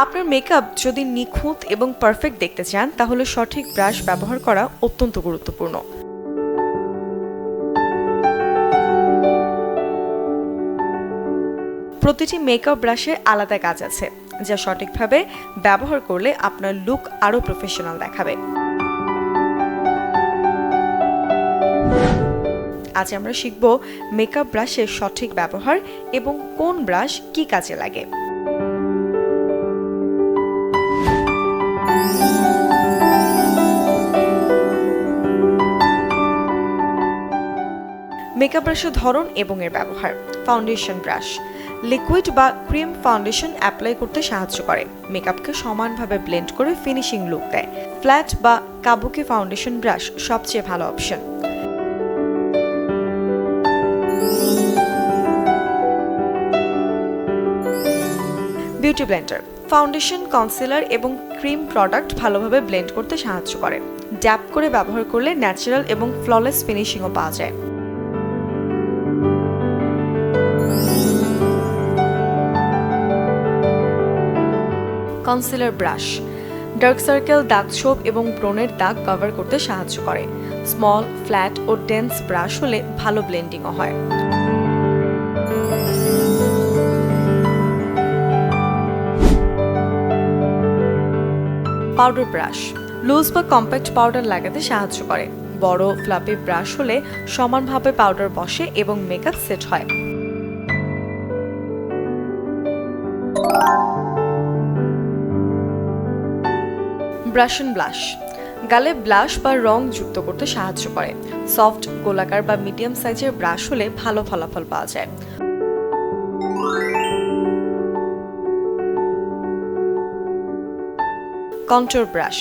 আপনার মেকআপ যদি নিখুঁত এবং পারফেক্ট দেখতে চান তাহলে সঠিক ব্রাশ ব্যবহার করা অত্যন্ত গুরুত্বপূর্ণ। প্রতিটি মেকআপ ব্রাশের আলাদা কাজ আছে, যা সঠিকভাবে ব্যবহার করলে আপনার লুক আরও প্রফেশনাল দেখাবে। আজ আমরা শিখব মেকআপ ব্রাশের সঠিক ব্যবহার এবং কোন ব্রাশ কী কাজে লাগে। মেকআপ ব্রাশের ধরন এবং এর ব্যবহার। ফাউন্ডেশন ব্রাশ লিকুইড বা ক্রিম ফাউন্ডেশন অ্যাপ্লাই করতে সাহায্য করে, মেকআপকে সমানভাবে ব্লেন্ড করে ফিনিশিং লুক দেয়। ফ্ল্যাট বা কাবুকি ফাউন্ডেশন ব্রাশ সবচেয়ে ভালো option. Beauty Blender foundation, concealer এবং ক্রিম প্রোডাক্ট ভালোভাবে ব্লেন্ড করতে সাহায্য করে। ড্যাপ করে ব্যবহার করলে ন্যাচারাল এবং ফ্ললেস ফিনিশিংও পাওয়া যায়। কনসিলার ব্রাশ ডার্ক সার্কেল, দাগ ছোপ এবং ব্রণের দাগ কভার করতে সাহায্য করে। স্মল, ফ্ল্যাট ও ডেন্স ব্রাশ হলে ভালো ব্লেন্ডিংও হয়। পাউডার ব্রাশ লুজ বা কম্প্যাক্ট পাউডার লাগাতে সাহায্য করে। বড় ফ্লাপি ব্রাশ হলে সমানভাবে পাউডার বসে এবং মেকআপ সেট হয়। ব্রাশ অ্যান্ড ব্লাশ গালে ব্লাশ বা রং যুক্ত করতে সাহায্য করে। সফট, গোলাকার বা মিডিয়াম সাইজের ব্রাশ হলে ভালো ফলাফল পাওয়া যায়। কন্ট্যুর ব্রাশ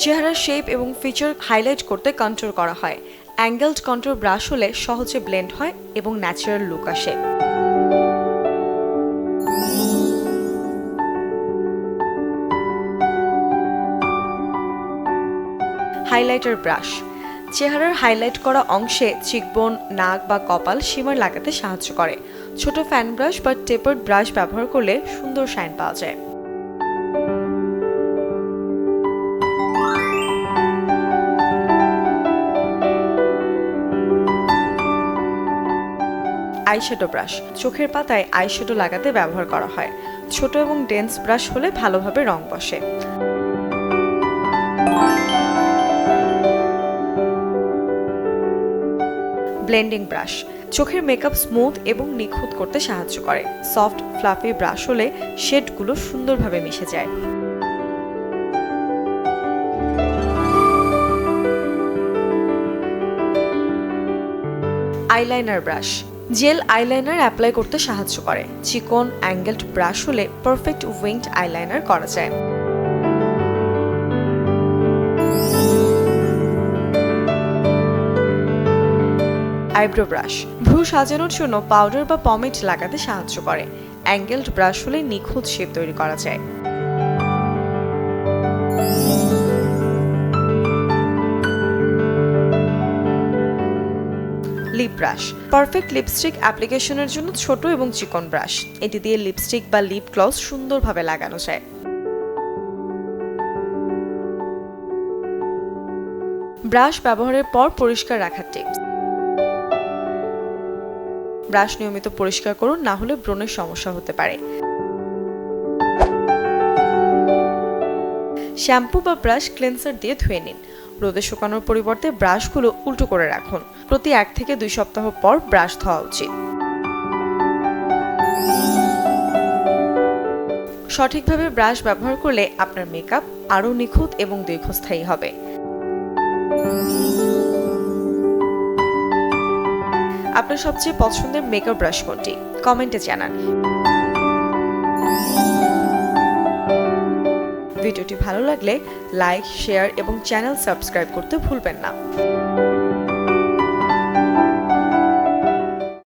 চেহারার শেপ এবং ফিচার হাইলাইট করতে কন্ট্যুর করা হয়। অ্যাঙ্গেলড কন্ট্যুর ব্রাশ হলে সহজে ব্লেন্ড হয় এবং ন্যাচারাল লুক আসে। হাইলাইটার ব্রাশ চেহারার হাইলাইট করা অংশে চিকবোন, নাক বা কপাল শিমার লাগাতে সাহায্য করে। ছোট ফ্যান ব্রাশ বা টেপার্ড ব্রাশ ব্যবহার করলে সুন্দর শাইন পাওয়া যায়। আইশ্যাডো ব্রাশ চোখের পাতায় আইশ্যাডো লাগাতে ব্যবহার করা হয়। ছোট এবং ডেন্স ব্রাশ হলে ভালোভাবে রং বসে। ব্লেন্ডিং ব্রাশ চোখের মেকআপ স্মুথ এবং নিখুঁত করতে সাহায্য করে। সফট, ফ্লাফি ব্রাশ হলে শেডগুলো সুন্দরভাবে মিশে যায়। Eyeliner brush gel eyeliner apply করতে সাহায্য করে। চিকন, অ্যাঙ্গেলড ব্রাশ হলে পারফেক্ট উইংড আইলাইনার করা যায়। আইব্রো ব্রাশ ভ্রু সাজানোর জন্য পাউডার বা পমেড লাগাতে সাহায্য করে। অ্যাঙ্গেলড ব্রাশ হলে নিখুঁত শেপ তৈরি করা যায়। লিপ ব্রাশ পারফেক্ট লিপস্টিক অ্যাপ্লিকেশনের জন্য ছোট এবং চিকন ব্রাশ। এটি দিয়ে লিপস্টিক বা লিপ গ্লস সুন্দরভাবে লাগানো যায়। ব্রাশ ব্যবহারের পর পরিষ্কার রাখার টিপস। ব্রাশ নিয়মিত পরিষ্কার করুন, না হলে ব্রণের সমস্যা হতে পারে। শ্যাম্পু বা ব্রাশ ক্লিনসার দিয়ে ধুয়ে নিন। রোদে শুকানোর পরিবর্তে ব্রাশগুলো উল্টো করে রাখুন। প্রতি 1 থেকে 2 সপ্তাহ পর ব্রাশ ধোয়া উচিত। সঠিকভাবে ব্রাশ ব্যবহার করলে আপনার মেকআপ আরও নিখুঁত এবং দীর্ঘস্থায়ী হবে। আপনার সবচেয়ে পছন্দের মেকআপ ব্রাশ কোনটি? কমেন্টে জানান। ভিডিওটি ভালো লাগলে লাইক, শেয়ার এবং চ্যানেল সাবস্ক্রাইব করতে ভুলবেন না।